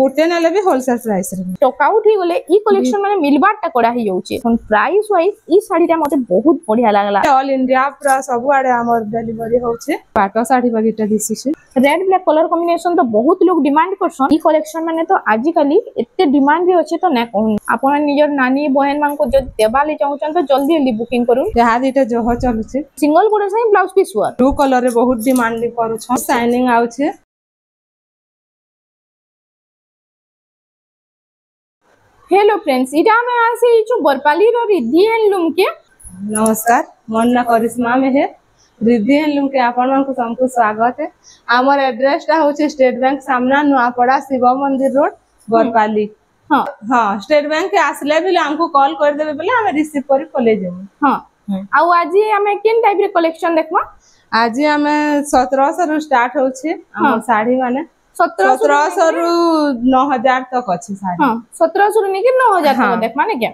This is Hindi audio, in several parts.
गोटे नेले भी होलसेल प्राइस रे टका उठी गले ई कलेक्शन माने मिलबाटा कोडा ही जाउची प्राइस वाइज ई साड़ीटा मते बहुत बढ़िया लागला ऑल इंडिया पूरा सब आड़े हमर डिलीवरी होचे पाटो साड़ी बगीटा दिसुचे रेड ब्लैक कलर कॉम्बिनेशन तो बहुत लोग डिमांड करसन ई कलेक्शन माने तो आजि काली एते डिमांड रे अछि तो नै कहूं आपण निजर नानी बहन मान को जो देबाली चाहउछन तो जल्दी जल्दी बुकिंग करू जहा दिटा जो हो चलुचे सिंगल गोडे सही ब्लाउज पीस हुआ ब्लू कलर रे बहुत डिमांड करू छ शाइनिंग आउचे हेलो फ्रेंड्स इटा में आसे जो बरपाली रो रिद्धि हैंडलूम के नमस्कार मोर ना करिश्मा में है रिद्धि हैंडलूम के आपण मन को सबको स्वागत है हमर एड्रेस ता होचे स्टेट बैंक सामना नुआपड़ा शिव मंदिर रोड बरपाली हां हां स्टेट बैंक के आसले भी हमको कॉल कर देबे बोले हम रिसीव करी कॉलेज जेबो हां आ आज हमें केन टाइप रे कलेक्शन देखबा आज हमें 1700 रु स्टार्ट होचे हम साड़ी माने 1700 रु 9000 तक अछि साड़ी हां 1700 रु नेके 9000 तक देख माने क्या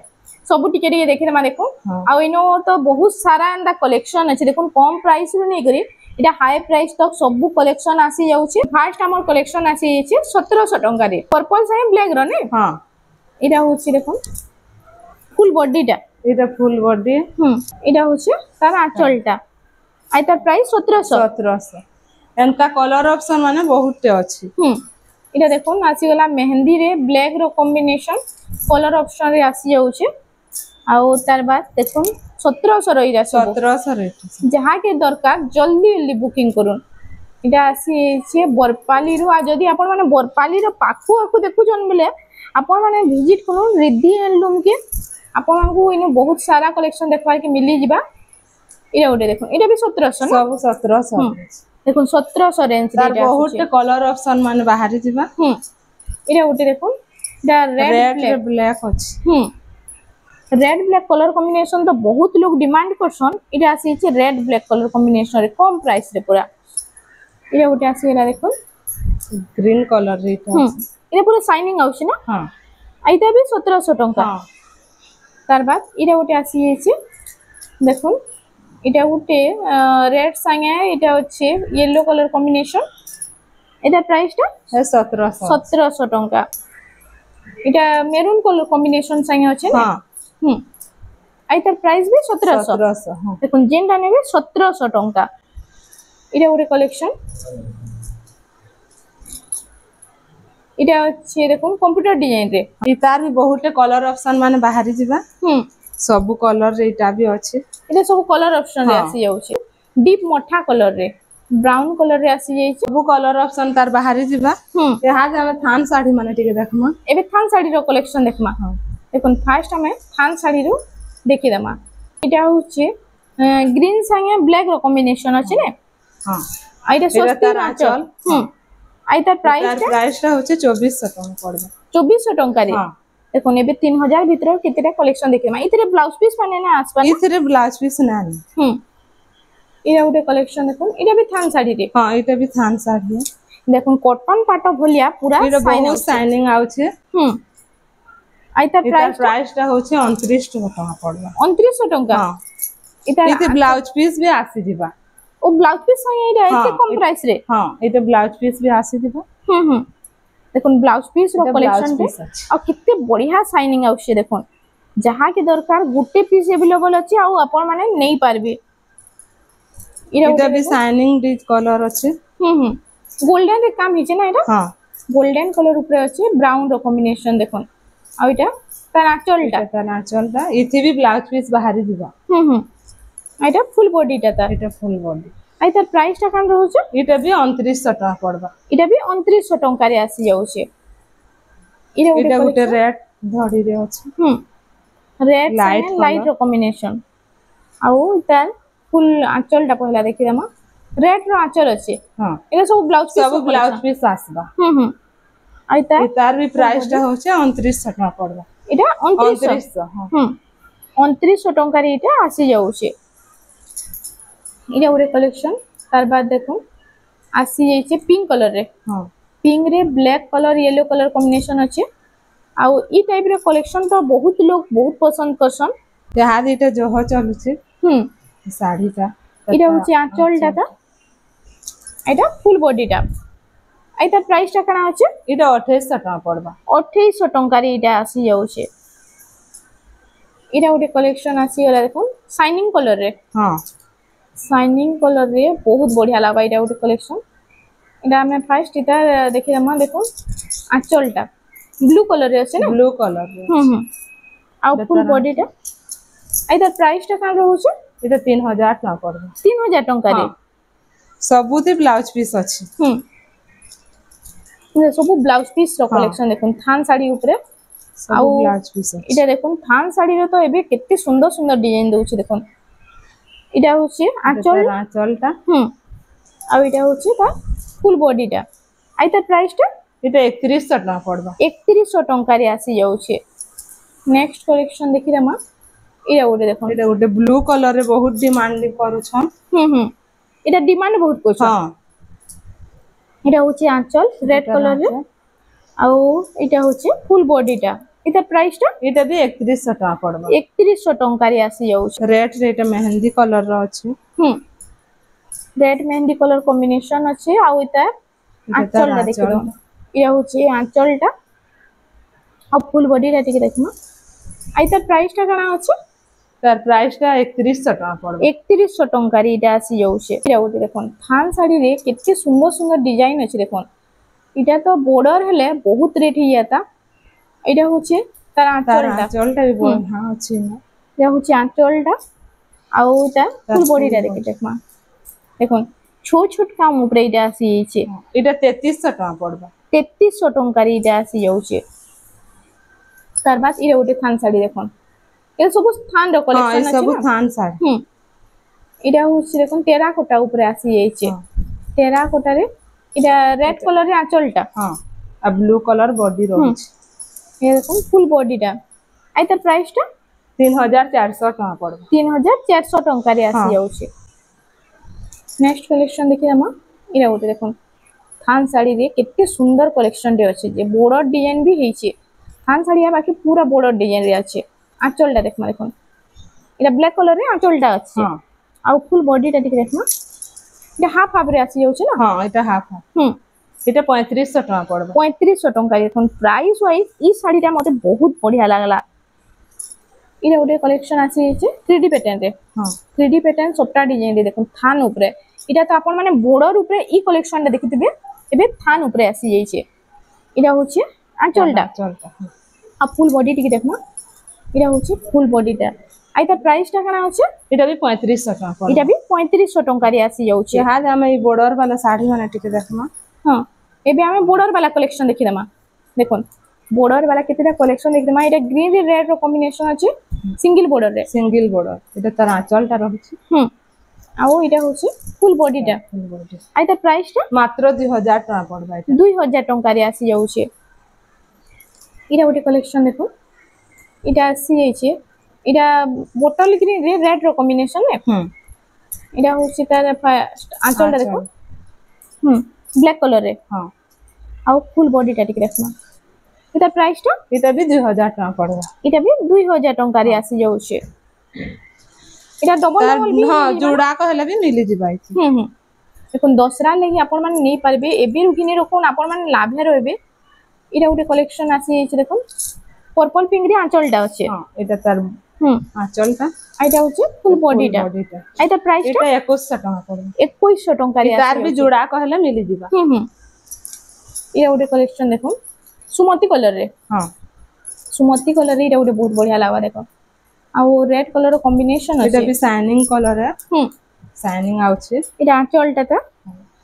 सब टिके टिके देखे माने देखो आ इनो तो बहुत सारा एंदा कलेक्शन अछि देखो कम प्राइस रु नै करी इटा हाई प्राइस तक सब कलेक्शन आसी जाउछि फर्स्ट हमर कलेक्शन आसी जाइछि 1700 टंका रे पर्पल सही ब्लैक रो ने हां इटा होछि देखो फुल बॉडीटा इटा फुल बॉडी इटा होछि तार आंचलटा आई तार प्राइस 1700 एनका कलर ऑप्शन माने बहुत अछि इटा देखो आसी गला मेहंदी रे ब्लैक रो कॉम्बिनेशन कलर ऑप्शन रे आसी जाउछि आउ तार बाद देखो 1700 रो इरा 1700 रे जहा के दरकार जल्दी जल्दी बुकिंग करूँ इटा आसी छे बरपाली रो आ जदी आपण माने बरपाली रो पाखु आखु देखु जन बेले आपण माने विजिट करूँ रिद्धि हैंडलूम के आपण को इनो बहुत सारा कलेक्शन देखबार के मिली जिबा इरा ओटे देखो इटा भी 1700 सब 1700 देखो 1700 रेंज तार बहुत कलर ऑप्शन माने बाहरी जिबा इरा ओटे देखो दा रेड ब्लैक अछि रेड ब्लैक कलर कॉम्बिनेशन तो बहुत लोग डिमांड करसन इटा आसी छै रेड ब्लैक कलर कॉम्बिनेशन रे कम प्राइस रे पूरा इरा ओटे आसी गेला देखो ग्रीन कलर रे इरा पूरा शाइनिंग आउछि ना हां आइता भी 1700 टंका हां तार बाद इरा ओटे आसी छै देखो इटा उटे रेड संगे इटा होचे येलो कलर कॉम्बिनेशन इटा प्राइस टा है 1700 टंका इटा मेरून कलर कॉम्बिनेशन संगे होचे ना हां आइतार प्राइस भी 1700 हां देखो जेनटा नेबे 1700 टंका इटा ओरे कलेक्शन इटा होचे देखो कंप्यूटर डिजाइन रे इतार भी बहुत कलर ऑप्शन माने बाहरी जिबा सब कलर रे इटा भी अछि इटा सब कलर ऑप्शन रे आसी जाउछि डीप मोठा कलर रे ब्राउन कलर रे आसी जाइछि सब कलर ऑप्शन तार बाहरी जिबा यहां जे हम थान साड़ी माने टिके देखमा एबे थान साड़ी रो कलेक्शन देखमा देखन फर्स्ट हमें थान साड़ी रो देखि दमा इटा होछि ग्रीन संगे ब्लैक रो कॉम्बिनेशन अछि ने हां आइटा सस्ती आंचल आइता प्राइस टा होछि 2400 टंका पड़बा 2400 टंका रे देखो नेबे 3000 भीतर केतेटा कलेक्शन देखेमा इतरे ब्लाउज पीस माने ना आसपा इतरे ब्लाउज पीस ना इरा उटे कलेक्शन देखो इरा भी थान साड़ी रे हां इटा भी थान साड़ी देखो कॉटन पाटो भलिया पूरा बहुत शाइनिंग आउछे आइता प्राइस टा होछि 29 टंका पड़बा 2900 टंका हां इते ब्लाउज पीस भी आसी दिबा ओ ब्लाउज पीस संगे इरा एते कम प्राइस रे हां इते ब्लाउज पीस भी आसी दिबा देखो ब्लाउज पीस रो कलेक्शन रे आ कित्ते बढ़िया शाइनिंग आउछे देखो जहा के दरकार गुटे पीस अवेलेबल अछि आ आपण माने नै पारबे इटा भी शाइनिंग डिज कलर अछि गोल्डन रे काम हिचे ना इटा हां गोल्डन कलर ऊपर अछि ब्राउन रो कॉम्बिनेशन देखो आ इटा तनाचलटा इथे भी ब्लाउज पीस बाहरी दिबा इटा फुल बॉडी टा इटा फुल बॉडी आई तार प्राइस टा कान रहउछ इटा भी 2900 टका पड़बा इटा भी 2900 टंका रे आसी जाउछे इटा गुटे रेड धड़ी रे अछि रेड लाइट रो कॉम्बिनेशन आउ तार फुल आंचल टा पहला देखि दमा रेड रो आंचल अछि हां इटा सब ब्लाउज पीस आसबा आई तार भी प्राइस टा होचे 2900 टका पड़बा इटा 2900 हां 2900 टंका रे इटा आसी जाउछे इरा ओरे कलेक्शन तार बाद देखो आसी जाइछे पिंक कलर रे हां पिंक रे black colour yellow colour combination अछि आउ ई टाइप रे कलेक्शन तो बहुत लोग बहुत पसंद करसन जहा इटा जो हो चलुछे साड़ी ता इरा होची आंचल टा एटा फुल बॉडी टा आई तार प्राइस टा कना होचे इटा 2800 टका पड़बा 2800 टंका रे इटा आसी जाउछे इटा गोटे कलेक्शन आसी गला देखो शाइनिंग कलर रे हां शाइनिंग कलर रे बहुत बढ़िया लागबा इटा गोटे कलेक्शन इटा हमें फर्स्ट इटा देखि हम देखो आंचलटा ब्लू कलर रे আছে ना ब्लू कलर रे आ फुल बॉडी टा आई तार प्राइस टा का रहउछे इटा 3000 टका पड़बा 3000 टंका रे सबुते ब्लाउज पीस अछि ये सब ब्लाउज पीस रो कलेक्शन देखो थान साड़ी ऊपर सब ब्लाउज पीस अछि इटा देखो थान साड़ी रे तो एबे केते सुंदर सुंदर डिजाइन दउछे देखो इटा होचे आंचलटा आ इटा होचे ता फुल बॉडी टा आई तार प्राइस टा इटा 3100 टका पड़बा 3100 टंका रे आसी जाउछे नेक्स्ट कलेक्शन देखि रमा इटा गोटे देखो इटा गोटे ब्लू कलर रे बहुत डिमांड करू छन इटा डिमांड बहुत कोछ हां इटा होचे आंचल रेड कलर रे आ इटा होचे फुल बॉडी टा इटा प्राइस टा इटा भी 3100 टका पड़बा 3100 टंका रे आसी जाउछे रेड रे इटा मेहंदी कलर रो अछि रेड मेहंदी कलर कॉम्बिनेशन अछि आ इटा आंचल टा देखि दो इटा होचे आंचल टा आ फुल बॉडी टा टिके देखमा आई तार प्राइस टा कना अछि तार प्राइस टा 3100 टका पड़बा 3100 टंका रे इटा आसी जाउछे इटा गोटे देखन थान साड़ी रे केते सुंदर सुंदर डिजाइन अछि देखन इटा तो बॉर्डर हेले बहुत रेट ही जाता इटा होचे तार आंचलटा भी हां अछि ना इटा होचे आंचलटा आ इटा फुल बॉडी टा देखमा देखन छोट छोट काम ऊपर इटा आसी जाइछे इटा 3300 टका पड़बा 3300 टंका रे इटा आसी जाउछे तार बाद इटा गोटे थान साड़ी देखन ए सब थान रो कलेक्शन अछि सब थान साड़ी इटा होछि देखन टेराकोटा ऊपर आसी जाइछे टेराकोटा रे इटा रेड कलर रे आंचलटा हां आ ब्लू कलर बॉडी रहछि ए देखन फुल बॉडी टा आई तार प्राइस टा 3400 टका पड़बा 3400 टंका रे आसी जाउछे नेक्स्ट कलेक्शन देखि हम इरा गोटे देखन थान साड़ी रे केते सुंदर कलेक्शन रे अछि जे बॉर्डर डिजाइन भी हेइछे थान साड़ी या बाकी पूरा बॉर्डर डिजाइन रे अछि आंचलटा देखमा देखन इरा ब्लैक कलर रे आंचलटा अछि आ फुल बॉडी टा देखमा इटा हाफ हाफ रे आसी जाउछे ना हां इटा हाफ इटा 3500 टका पड़बा 3500 टंका देखन प्राइस वाइज ई साड़ी टा मते बहुत बढ़िया लागला इरा गोटे कलेक्शन आसी जाइछे 3D पैटर्न रे 3D पैटर्न सबटा डिजाइन रे देखन थान ऊपर इटा तो आपण माने बॉर्डर ऊपर ई कलेक्शन टा देखितबे एबे थान ऊपर आसी जाइछे इटा होचे आंचलटा आ फुल बॉडी टिके देखमा इटा होचे फुल बॉडी टा आई तार प्राइस टा कना होचे इटा भी 3500 टका पड़बा इटा भी 3500 टंका रे आसी जाउछे हां हम ई बॉर्डर वाला साड़ी माने टिके देखमा हां एबे हमें बॉर्डर वाला कलेक्शन देखि देमा देखन बॉर्डर वाला केतेटा कलेक्शन देखि देमा इटा ग्रीन रे रेड रो कॉम्बिनेशन अछि सिंगल बॉर्डर इटा तार आंचलटा रहछि आउ इटा होछि फुल बॉडी टा आई तार प्राइस टा मात्र 2000 टका पड़बा इटा 2000 टंका रे आसी जाउछे इटा गोटे कलेक्शन देखो इटा आसी जाइछे इटा बोटल ग्रीन रे रेड रो कॉम्बिनेशन ने इटा होछि तार आंचलटा देखो ब्लैक कलर रे हां आउ फुल बॉडी टा टिक देखमा इटा प्राइस टा इटा भी 2000 टका पड़बा इटा भी 2000 टंका रे आसी जाउछे इटा डबल डबल भी हां जोड़ा कहले भी मिली जिबाई देखो दसरा लगी आपण माने नै पारबे एबे रुकिने रखोन आपण माने लाभे रहबे इटा गोटे कलेक्शन आसी जाइछे देखो पर्पल पिंक रे आंचलटा अछि हां इटा तार आंचलटा आइटा होचे फुल बॉडी टा आइटा प्राइस टा 2100 टका पड़बा 2100 टंका रे तार भी जोड़ा कहले मिली जिबा इटा गोटे कलेक्शन देखो सुमति कलर रे सुमति कलर रे इटा गोटे बहुत बढ़िया लागबा देखो आ वो रेड कलर रो कॉम्बिनेशन अछि इटा भी शाइनिंग कलर है शाइनिंग आउछे इटा आंचलटा ता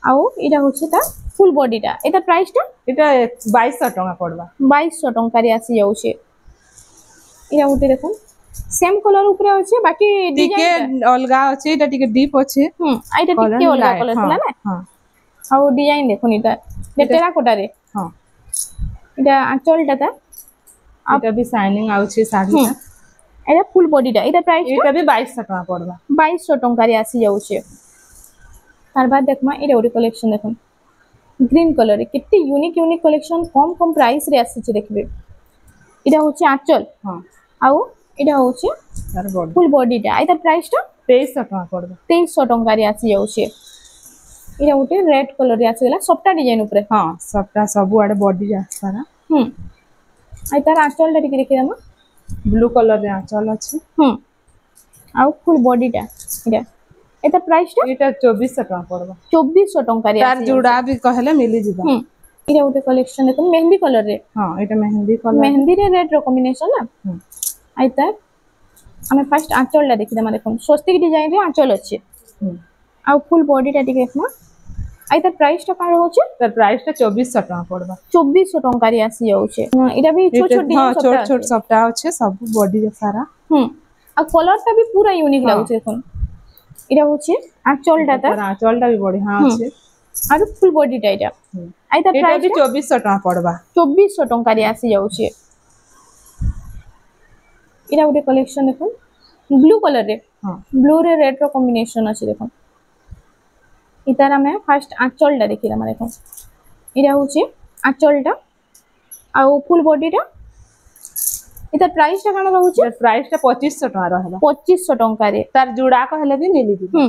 आ इटा होचे ता फुल बॉडी टा एटा प्राइस टा इटा 2200 टका पड़बा 2200 टंका रे आसी जाउछे इटा गोटे देखो सेम कलर ऊपर अछि बाकी डिजाइन अलगा अछि इटा टिके डीप अछि आइटा टिके अलगा कलर होला ना हां आ डिजाइन देखो इटा टेराकोटा रे इटा आंचलटा ता इटा भी शाइनिंग आउछे साड़ी ता एटा फुल बॉडी टा इटा प्राइस इटा भी 2200 टका पड़बा 2200 टंका रे आसी जाउछे तार बाद देखमा इटा गोटे कलेक्शन देखो ग्रीन कलर रे कितनी यूनिक कलेक्शन कम प्राइस रे आसी छे देखबे इटा होचे आंचल आउ इटा होचे फुल बॉडी टा आइता प्राइस टा 2300 टका पड़बा 2300 टंका रे आसी जाउछे इरा गोटे रेड कलर रे आसी गेला सबटा डिजाइन ऊपर हां सबटा सब आडे बॉडी जा सारा आई तार आंचल टा टिके देखि दमा ब्लू कलर रे आंचल अछि आउ फुल बॉडी टा इरा एता प्राइस टा एटा 2400 टका पड़बा 2400 टका रे तार जुड़ा भी कहले मिली जिबा इरा गोटे कलेक्शन देखो मेहंदी कलर रे हां एटा मेहंदी कलर मेहंदी रे रेड रो कॉम्बिनेशन ना आई तार हमें फर्स्ट आंचल टा देखि दमा देखो स्वस्तिक डिजाइन रे आंचल अछि आउ फुल बॉडी टा टिके देखमा आई तार प्राइस टा का रहउछ तार प्राइस टा 2400 टका पड़बा 2400 टका रे आसी जाउछ इरा भी छोट छोट डिजाइन हां छोट छोट सबटा अछि सब बॉडी रे सारा आ कलर टा भी पूरा यूनिक लागुछ देखो इरा होछि आंचल टा तार आंचल टा भी बढ़िया अछि आरो फुल बॉडी टा इरा आई तार प्राइस भी 2400 टका पड़बा 2400 टका रे आसी जाउछ इरा गोटे कलेक्शन देखो ब्लू कलर रे ब्लू रे रेड रो कॉम्बिनेशन अछि देखो इतारा में फर्स्ट आंचल टा देखि रमा देखो इरा होछि आंचल टा आ फुल बॉडी टा इतार प्राइस टा काना रहउछि प्राइस टा 2500 टका रहबा 2500 टका रे तार जुड़ा कहले भी मिली दी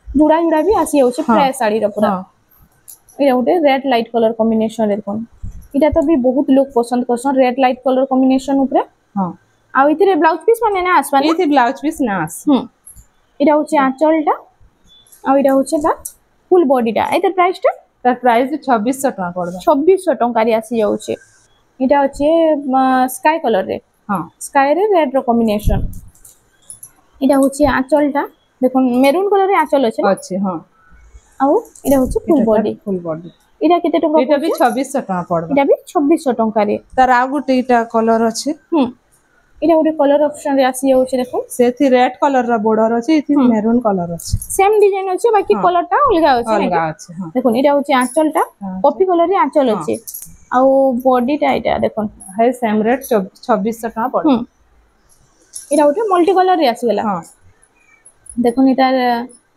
जुड़ा जुड़ा भी आसी जाउछि फ्रेश साड़ी रो पूरा इरा गोटे रेड लाइट कलर कॉम्बिनेशन रे देखो इटा तो भी बहुत लोग पसंद करसन रेड लाइट कलर कॉम्बिनेशन ऊपर हां आ इथिरे ब्लाउज पीस माने ना आसबा इथे ब्लाउज पीस ना आस इरा होछि आंचल टा आ इरा होछि ता फुल बॉडी टा एतर प्राइस टा तार प्राइस 2600 टका पड़बा 2600 टका रे आसी जाउछि इटा अछि स्काई कलर रे हां स्काई रे रेड रो कॉम्बिनेशन इटा होछि आंचल टा देखो मेरून कलर रे आंचल अछि हां आ इटा होछि फुल बॉडी इटा केते टका इटा भी 2600 टका पड़बा इटा भी 2600 टका रे तार आ गुटे इटा कलर अछि इटा गोटे कलर ऑप्शन रे आसी जाउछि देखो सेथि रेड कलर रा बॉर्डर अछि इथि मेरून कलर अछि सेम डिजाइन अछि बाकी कलर टा अलगा अछि हां देखो इटा होछि आंचल टा कॉफी कलर रे आंचल अछि आ बॉडी टा इटा देखो है सेम रेट 2600 टका पड़ इटा गोटे मल्टी कलर रे आसी गेला हां देखो इटार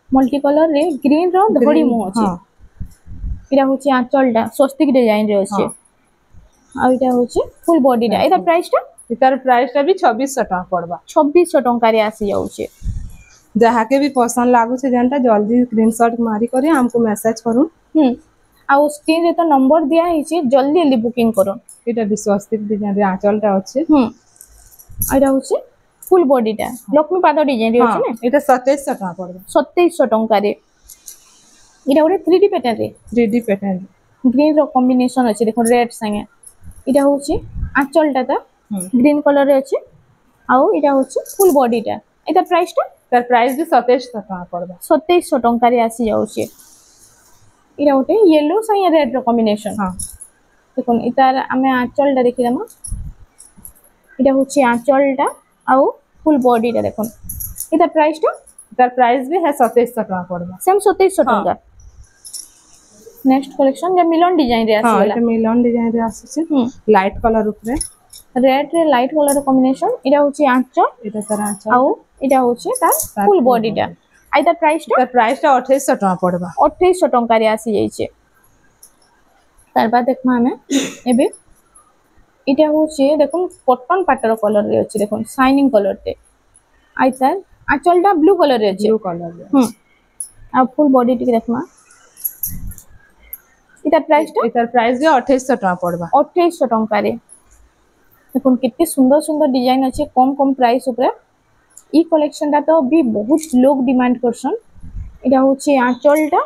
मल्टी कलर रे ग्रीन रो धड़ी मु अछि इटा होछि आंचल टा स्वस्तिक डिजाइन रे अछि आ इटा होछि फुल बॉडी टा एटा प्राइस टा इतार प्राइस टा भी 2600 टका पड़बा 2600 टका रे आसी जाउछि जहा के भी पसंद लागु छै जनता जल्दी स्क्रीनशॉट मारी करे हमको मैसेज करू आ स्क्रीन रे तो नंबर दिया हि छै जल्दी जल्दी बुकिंग करो एटा विश्वासिक डिजाइन रे आंचल टा अछि आइरा होछि फुल बॉडी टा लक्ष्मी पाद डिजाइन रे अछि ने एटा 2700 टका पड़बा 2700 टका रे इटा गोटे 3D पैटर्न रे 3D पैटर्न ग्रीन रो कॉम्बिनेशन अछि देखो रेड संगे इटा होछि आंचल टा ग्रीन कलर रे अछि आउ इटा होछि फुल बॉडी टा एटा प्राइस टा तार प्राइस भी 2700 टका पड़बा 2700 टका रे आसी जाउछि इटा गोटे येलो संगे रेड रो कॉम्बिनेशन देखो इतार हमें आंचल टा देखि दमा इटा होछि आंचल टा आउ फुल बॉडी टा देखो इता प्राइस टा तार प्राइस भी है 2700 टका पड़बा सेम 2700 टका नेक्स्ट कलेक्शन जे मिलन डिजाइन रे आसी गेला मिलन डिजाइन रे आसी छै लाइट कलर ऊपर रेड रे लाइट कलर कॉम्बिनेशन इटा होछि आंचल इटा तरह आंचल आउ इटा होछि तार फुल बॉडी टा आइ तार प्राइस टा 2800 टका पड़बा 2800 टका रे आसी जाई छै तार बाद देखमा हमें एबे इटा होछि देखो कॉटन पैटर्न कलर रे अछि देखो शाइनिंग कलर ते आइ तार आंचल टा ब्लू कलर रे अछि ब्लू कलर रे आ फुल बॉडी टी देखमा इटा प्राइस टा इतार प्राइस भी 2800 टका पड़बा 2800 टका रे देखो कितने सुंदर सुंदर डिजाइन अच्छे कम कम प्राइस ऊपर ई कलेक्शन टा तो भी बहुत लोग डिमांड करसन इटा होछि आंचल टा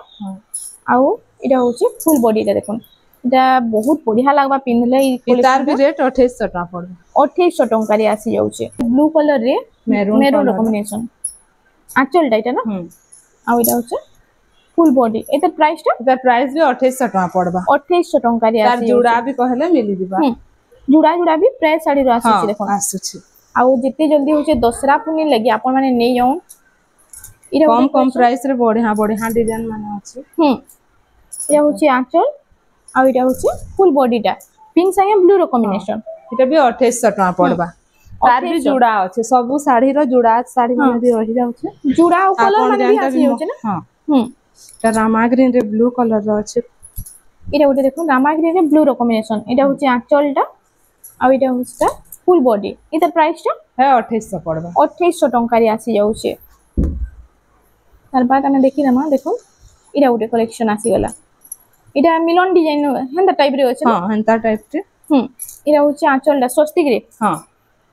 आउ इटा होछि फुल बॉडी टा देखो इटा बहुत बढ़िया लागबा पिनले ई इतार भी रेट 2800 टका पड़बा 2800 टका रे आसी जाउछे ब्लू कलर रे मेरून कॉम्बिनेशन आंचल टा इटा ना आउ इटा होछि फुल बॉडी एता प्राइस टा इतार प्राइस भी 2800 टका पड़बा 2800 टका रे तार जुड़ा भी कहले मिली दिबा जुड़ा जुड़ा भी प्राय साड़ी रो आसी देखो आसुछि आउ जिते जल्दी होचे दसरा पुनी लगी आपण माने नै जाऊ कम कम प्राइस रे बढ़िया बढ़िया डिजाइन माने अछि इरा होचे आंचल आ इरा होचे फुल बॉडी टा पिंक संगे ब्लू रो कॉम्बिनेशन इटा भी 2800 टका पड़बा तार भी जुड़ा अछि सब साड़ी रो जुड़ा साड़ी माने भी रहि जाउछे जुड़ा ओ कलर माने भी आसी होचे ना हां ता रामा ग्रीन रे ब्लू कलर रो अछि इरा ओटे देखो रामा ग्रीन रे ब्लू रो कॉम्बिनेशन इटा होचे आंचल टा आ इटा होचे फुल बॉडी इता प्राइस टा है 2800 पड़बा 2800 टका रे आसी जाउछे तार बाद हमें देखि रमा देखो इरा गोटे कलेक्शन आसी गला इरा मिलन डिजाइन हेंता टाइप रे अछि हां हंता टाइप रे इरा होची आंचलटा स्वस्तिक रे हां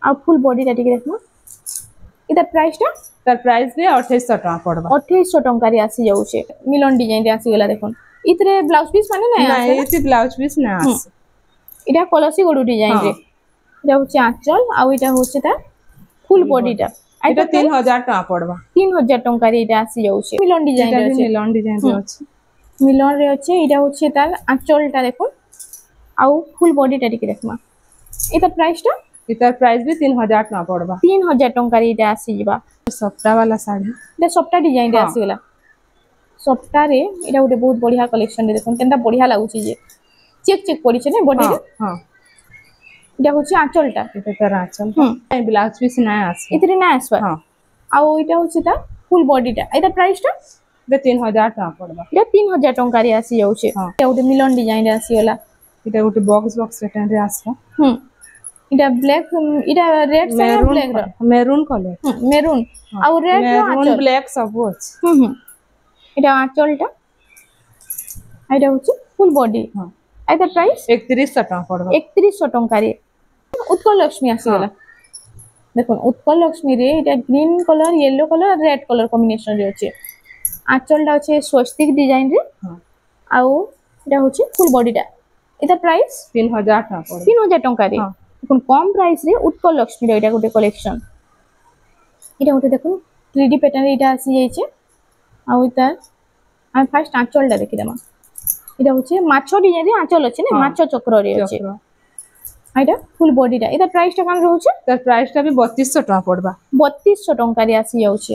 आ फुल बॉडी टा टिके देखमा इता प्राइस टा तार प्राइस भी 2800 टका पड़बा 2800 टका रे आसी जाउ छे मिलन डिजाइन रे आसी गला देखन इतरे ब्लाउज पीस माने ना नहीं इति ब्लाउज पीस ना आस इटा कलसी गोडू डिजाइन रे इटा होची आंचल आ इटा होची ता फुल बॉडी टा इटा 3000 टका पड़बा 3000 टका रे इटा आसी जाउ छे मिलन डिजाइन रे छे मिलन डिजाइन रे अछि मिलन रे अछि इटा होची तार आंचल टा देखो आ फुल बॉडी टा टिके देखमा इता प्राइस टा इतार प्राइस भी 3000 टका पड़बा 3000 टका रे इटा आसी जिबा सप्ता वाला साड़ी इटा सप्ता डिजाइन रे आसी गला सप्ता रे इटा गोटे बहुत बढ़िया कलेक्शन रे देखो केनता बढ़िया लागु छी जे चेक चेक पड़ी छे ने बॉडी रे हां इटा होची आंचल टा इटा तार आंचल ब्लाउज पीस ना आस इतरे ना आसबा हां आ इटा होची ता फुल बॉडी टा इता प्राइस टा इटा 3000 टका पड़बा इटा 3000 टका रे आसी जाउ छे इटा गोटे मिलन डिजाइन रे आसी गला इटा गोटे बॉक्स पैटर्न रे आसबा इटा ब्लैक इटा रेड से ब्लैक रो मेरून कलर मेरून आ रेड रो मेरून ब्लैक सब अछि इटा आंचल टा इटा होची फुल बॉडी आइता प्राइस 3100 टका पड़बा 3100 टका रे उत्कल लक्ष्मी आसी गला देखो उत्कल लक्ष्मी रे इटा green colour yellow colour red colour combination रे अछि आंचल टा अछि स्वस्तिक डिजाइन रे आउ इटा होची फुल बॉडी टा इता प्राइस 3000 टका पड़बा 3000 टका रे देखो कम प्राइस रे उत्कल लक्ष्मी रे इटा गोटे कलेक्शन इटा गोटे देखो 3D पैटर्न इटा आसी जाय छे आउ इता हम फर्स्ट आंचल टा देखि देमा इटा होचे माछो डिजाइन रे आंचल अछि ने माछो चक्र रे अछि आइटा फुल बॉडी टा इता प्राइस टा कान रहउचे तर प्राइस टा भी 3200 टका पड़बा 3200 टका रे आसी जाउचे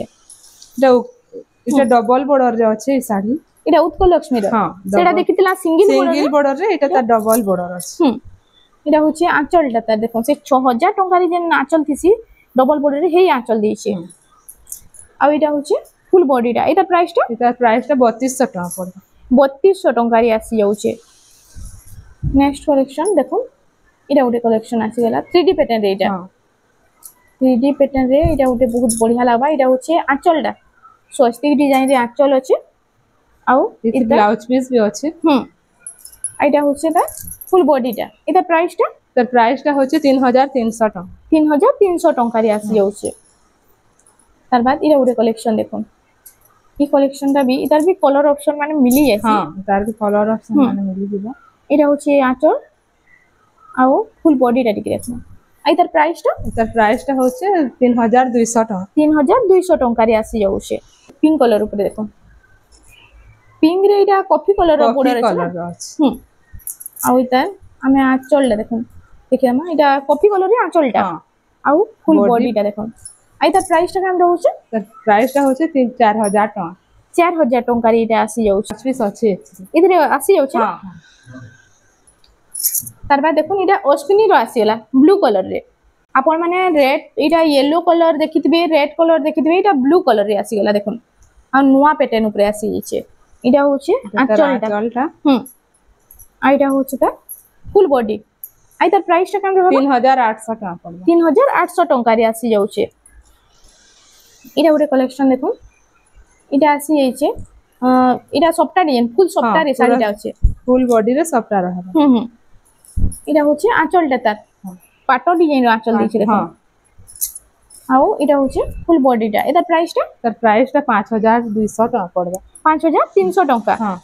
इटा डबल बॉर्डर रे अछि साड़ी इटा उत्कल लक्ष्मी रे हां सेटा देखितला सिंगल बॉर्डर रे इटा ता डबल बॉर्डर अछि इटा होचे आंचल टा देखो से 6000 टका रे जेन आंचल थिसी डबल बॉर्डर रे हे आंचल देछे आ इटा होचे फुल बॉडी टा इटा प्राइस टा 3200 टका पड़बा 3200 टका रे आसी जाउचे नेक्स्ट कलेक्शन देखो इटा गोटे कलेक्शन आसी गला 3D पैटर्न रे इटा 3D पैटर्न रे इटा गोटे बहुत बढ़िया लागबा इटा होचे आंचल टा स्वस्तिक डिजाइन रे आंचल अछि आउ इटा ब्लाउज पीस भी अछि आइटा होचे ता फुल बॉडी टा इटा प्राइस टा तर प्राइस टा होचे 3300 टका 3300 टका रे आसी जाउचे तार बाद इटा गोटे कलेक्शन देखो ई कलेक्शन टा भी इतार भी कलर ऑप्शन माने मिली जाय हां तार भी कलर ऑप्शन माने मिली दिबा इटा होचे आंचल आउ फुल बॉडी टा टिके देखना आइतार प्राइस टा होचे 3200 टका 3200 टका रे आसी जाउचे पिंक कलर ऊपर देखो पिंक रे इटा कॉफी कलर रो बॉर्डर अछि आउ इतार हमें आंचल ला देखो देखिया मा इटा कॉफी कलर रे आंचल टा आउ फुल बॉडी टा देखो आइता प्राइस टा काम रहउचे तर प्राइस टा होचे 4000 टका 4000 टका रे इटा आसी जाउचे पीस अछि इधर आसी जाउचे हां तार बाद देखो इटा अश्विनी रो आसीला ब्लू कलर रे आपण माने रेड इटा येलो कलर देखितबे रेड कलर देखितबे इटा ब्लू कलर रे आसी गला देखो आ नुवा पैटर्न ऊपर आसी जाइछे इटा होचे आंचल टा आइटा होचे ता फुल बॉडी आइता प्राइस टा काम रहबा 3800 टका पड़बा 3800 टका रे आसी जाउचे इटा गोटे कलेक्शन देखो इटा आसी जाइछे इटा सप्ता डिजाइन फुल सप्ता रे साड़ी टा अछि फुल बॉडी रे सप्ता रहबा इटा होचे आंचल टा तार पाटो डिजाइन रो आंचल दिछि देखो आउ इटा होचे फुल बॉडी टा इटा प्राइस टा तर प्राइस टा 5200 टका पड़बा 5300 टका हां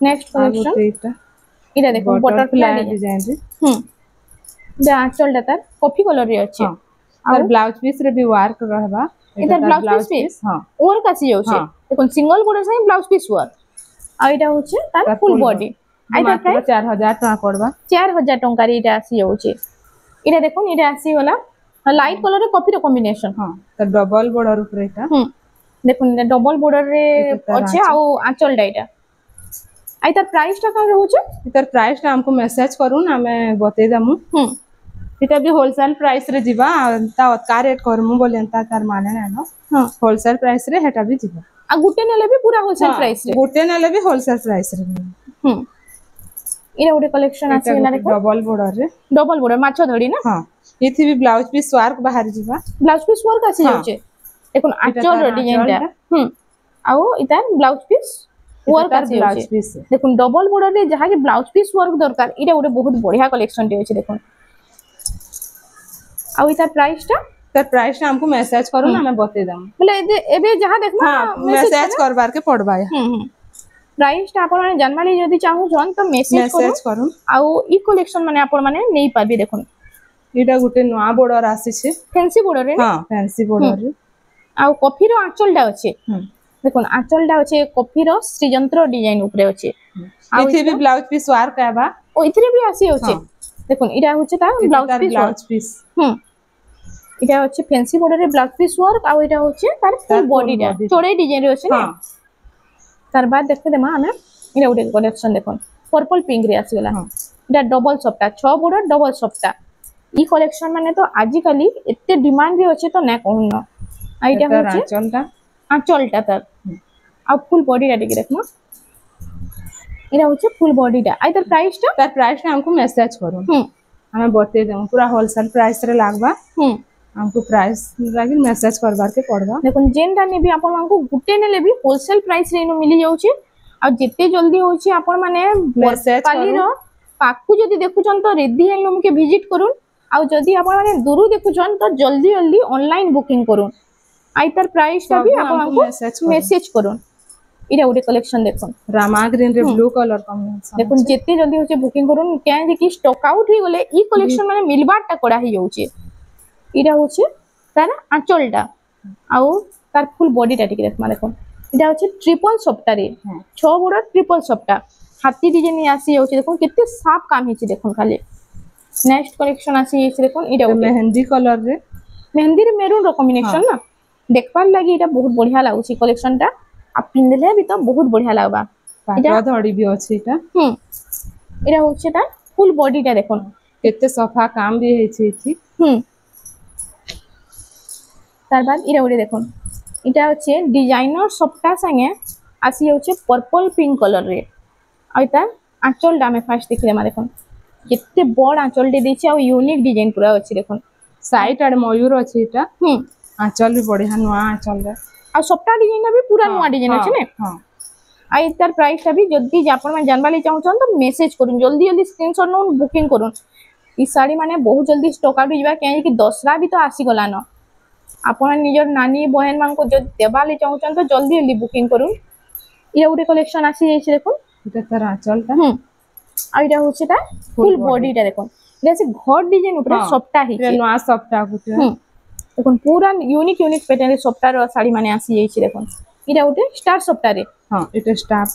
नेक्स्ट कलेक्शन इटा देखो बटरफ्लाई डिजाइन रे इटा आंचल टा तार कॉफी कलर रे अछि और ब्लाउज पीस रे भी वर्क रहबा इधर ब्लाउज पीस हां और कासी जाउछे देखो सिंगल बॉर्डर से ब्लाउज पीस वर्क आ इटा होचे तार फुल बॉडी आइटा प्राइस 4000 टका पड़बा 4000 टका रे इटा आसी जाउछे इटा देखो इटा आसी वाला लाइट कलर रे कॉफी रो कॉम्बिनेशन हां त डबल बॉर्डर ऊपर इटा देखो इटा डबल बॉर्डर रे अछि आ आंचल डा इटा आइता प्राइस टा का रहउछे इतर प्राइस टा हमको मैसेज करूं ना मैं बते दमु इटा भी होलसेल प्राइस रे जिबा ता का रेट करमु बोलेंता तार माने ना हां होलसेल प्राइस रे हेटा भी जिबा आ गुटे नेले भी पूरा होलसेल प्राइस रे गुटे नेले भी होलसेल प्राइस रे इरा गोटे कलेक्शन आसी गला देखो डबल बॉर्डर माछो धड़ी ना हां इथि भी ब्लाउज पीस वर्क बाहर जिबा ब्लाउज पीस वर्क आसी जाउछे देखो आंचल डिजाइन टा आउ इता ब्लाउज पीस वर्क आसी ब्लाउज पीस देखो डबल बॉर्डर रे जहा कि ब्लाउज पीस वर्क दरकार इटा गोटे बहुत बढ़िया कलेक्शन टे अछि देखो आ इता प्राइस टा तर प्राइस टा हमको मैसेज करू ना मैं बते दम बोले एबे जहा देखना हां मैसेज करबार के पड़बा प्राइस टा आपण माने जानमाली जदी चाहू जन तो मैसेज करू आ ई कलेक्शन माने आपण माने नै पाबी देखो इटा गुटे नवा बॉर्डर आसी छे फैंसी बॉर्डर रे हां फैंसी बॉर्डर रे आ कॉफी रो आंचल डा अछि देखो आंचल डा अछि कॉफी रो श्रीजंत्र डिजाइन ऊपर अछि आ इथे भी ब्लाउज पीस वर्क आबा ओ इथे भी आसी अछि देखो इटा होचे ता ब्लाउज पीस इटा होचे फैंसी बॉर्डर रे ब्लाउज पीस वर्क आ इटा होचे तार फुल बॉडी डा चोड़े डिजाइन रे अछि ना तार बाद देखते देमा हमें इटा उडे कलेक्शन देखो पर्पल पिंक रे आसी गला इटा डबल सप्ता 6 बॉर्डर डबल सप्ता ई कलेक्शन माने तो आजि काली एते डिमांड रे अछि तो ना कहून आ इटा होचे आंचलटा तार आ फुल बॉडी टा देखि देखना इटा होचे फुल बॉडी टा आ इतर प्राइस टा हमको मैसेज करू हमें बते देम पूरा होलसेल प्राइस रे लागबा हमको प्राइस लागी मैसेज करबार के पड़बा देखो जेनटा ने भी आपन मानको गुटे नेले भी होलसेल प्राइस रे नो मिली जाउची आ जते जल्दी होची आपन माने काली रो पाकु जदी देखुचन तो रेडी हैंडलूम के विजिट करूं आ जदी आपन माने दूरु देखुचन तो जल्दी जल्दी ऑनलाइन बुकिंग करूं आइतर प्राइस टा भी आपन मानको मैसेज करूं इरा उडे कलेक्शन देखो रामा ग्रीन रे ब्लू कलर कॉम्बिनेशन देखो जते जल्दी होचे बुकिंग करूं क्या जे कि स्टॉक आउट ही गले ई कलेक्शन माने मिलबाटा कोडा ही जाउची इरा होचे तार आंचलटा आउ तार फुल बॉडी टा टिके देखमा देखो इटा होचे ट्रिपल सप्ता रे 6 बॉर्डर ट्रिपल सप्ता हाथी डिजाइन आसी जाउची देखो कितने साफ काम हिची देखो खाली नेक्स्ट कलेक्शन आसी हिची देखो इटा मेहंदी कलर रे मेहंदी रे मेरून रो कॉम्बिनेशन ना देखबार लागि इटा बहुत बढ़िया लागुची कलेक्शन टा आ पिंदले भी तो बहुत बढ़िया लागबा इटा धड़ी भी अछि इटा इटा होचे ता फुल बॉडी टा देखो केते सफा काम भी हेछि इथि तार बाद इरा उडे देखो इटा होचे डिजाइनर सप्ता संगे आसी होचे पर्पल पिंक कलर रे आ इता आंचल डा में फास्ट देखले मा देखो केते बड़ आंचल दे देछि आ यूनिक डिजाइन पूरा अछि देखो साइड आड मयूर अछि इटा आंचल भी बढ़िया नुआ आंचल रे आ सप्ता डिजाइन भी पूरा नुआ डिजाइन अछि ने हां आ इतार प्राइस टा भी जल्दी जापन में जानबाली चाहछन तो मैसेज करूं जल्दी जल्दी स्क्रीनशॉट नो बुकिंग करूं ई साड़ी माने बहुत जल्दी स्टॉक आउट होइबा के कि दसरा भी तो आसी गला न आपण निजर नानी बहन मान को जब देबाली चाहछन तो जल्दी जल्दी बुकिंग करूं ये उडे कलेक्शन आसी जाइछ देखो इटा तार आंचलटा आ इटा होचे ता फुल बॉडी टा देखो इटा से घर डिजाइन ऊपर सप्ता ही नुआ सप्ता गुटे देखो पूरा यूनिक यूनिक पैटर्न रे सप्ता रो साड़ी माने आसी जाइछ देखो इटा उटे स्टार सप्ता रे हां इटा स्टार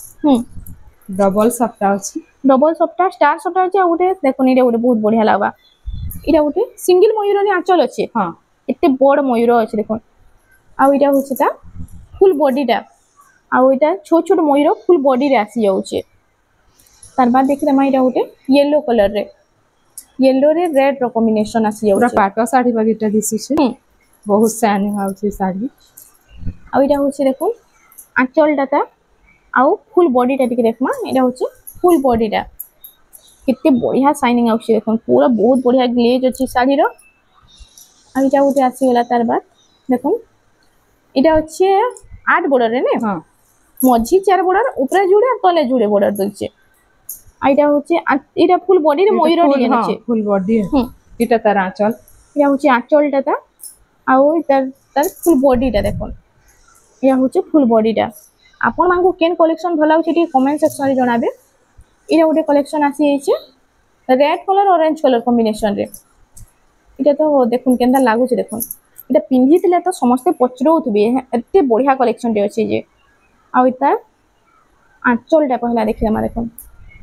डबल सप्ता अछि डबल सप्ता स्टार सप्ता अछि उटे देखो इटा उटे बहुत बढ़िया लागबा इटा उटे सिंगल मयूर ने आंचल अछि हां एते बड़ मयूर अछि देखो आ इटा होछि ता फुल बॉडी टा आ इटा छोट छोट मयूर फुल बॉडी रे आसी जाउछि तार बाद देखले मा इटा उटे येलो कलर रे येलो रे रेड रो कॉम्बिनेशन आसी जाउछि पूरा पाटो साड़ी बागीटा दिसि छै बहुत शाइनिंग आउछि साड़ी आ इटा होछि देखो आंचल डाटा आउ फुल बॉडी टा टिके देखमा इटा होछि फुल बॉडी टा कितने बढ़िया शाइनिंग आउछि देखो पूरा बहुत बढ़िया ग्लेज अछि साड़ी रो आ इटा उते आसी गला तार बाद देखो इटा होछि 8 बॉर्डर रे ने हां मझी 4 बॉर्डर ऊपर जुड़े तले जुड़े बॉर्डर दोइछे आ इटा होछि इटा फुल बॉडी रे मयूर डिजाइन अछि फुल बॉडी इटा तार आंचल इटा होछि आंचल डाटा आउ इटा तार फुल बॉडी टा देखो या होचे फुल बॉडी टा आपण मांगो केन कलेक्शन भला होचे टी कमेंट सेक्शन रे जणाबे इरा उडे कलेक्शन आसी हेचे red colour orange colour combination रे इटा तो देखुन केंदा लागु छे देखुन इटा पिंजितले तो समस्त पचरौथबे एते बढ़िया कलेक्शन टे अछि जे आ इता आंचल टा पहला देखले मा देखुन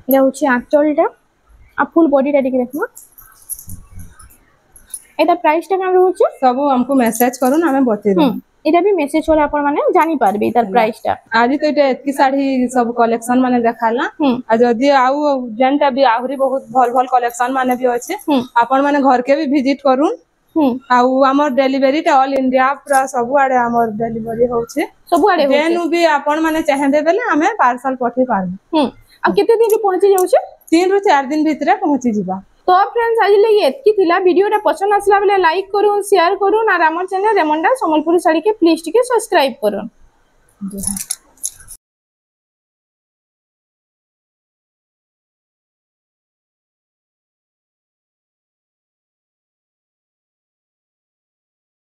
इरा होचे आंचल टा आ फुल बॉडी टा देखि देखमा एटा प्राइस टा केन रहउचे सब हमको मैसेज करू ना हमें बते दे इटा भी मैसेज वाला आपण माने जानि पारबे तार प्राइस टा आज तो इटा एतकी साड़ी सब कलेक्शन माने देखाला आ जदी आउ जनटा भी आहुरी बहुत भल भल कलेक्शन माने भी अछि आपण माने घर के भी विजिट करूं आउ हमर डिलीवरी टा ऑल इंडिया पूरा सब आडे हमर डिलीवरी होचे सब आडे होचे जेनु भी आपण माने चाहेबे बेले हमें पार्सल पठे पारबे आ केते दिन रे पहुंची जाउचे 3 रु 4 दिन भितरे पहुंची जिबा तो फ्रेंड्स आज लगी एतकी थिला वीडियो पसंद आसला बेले लाइक करूँ शेयर करूँ और आम चैनल रेमंडा संबलपुरी साड़ी के प्लीज टिके सब्सक्राइब करूँ।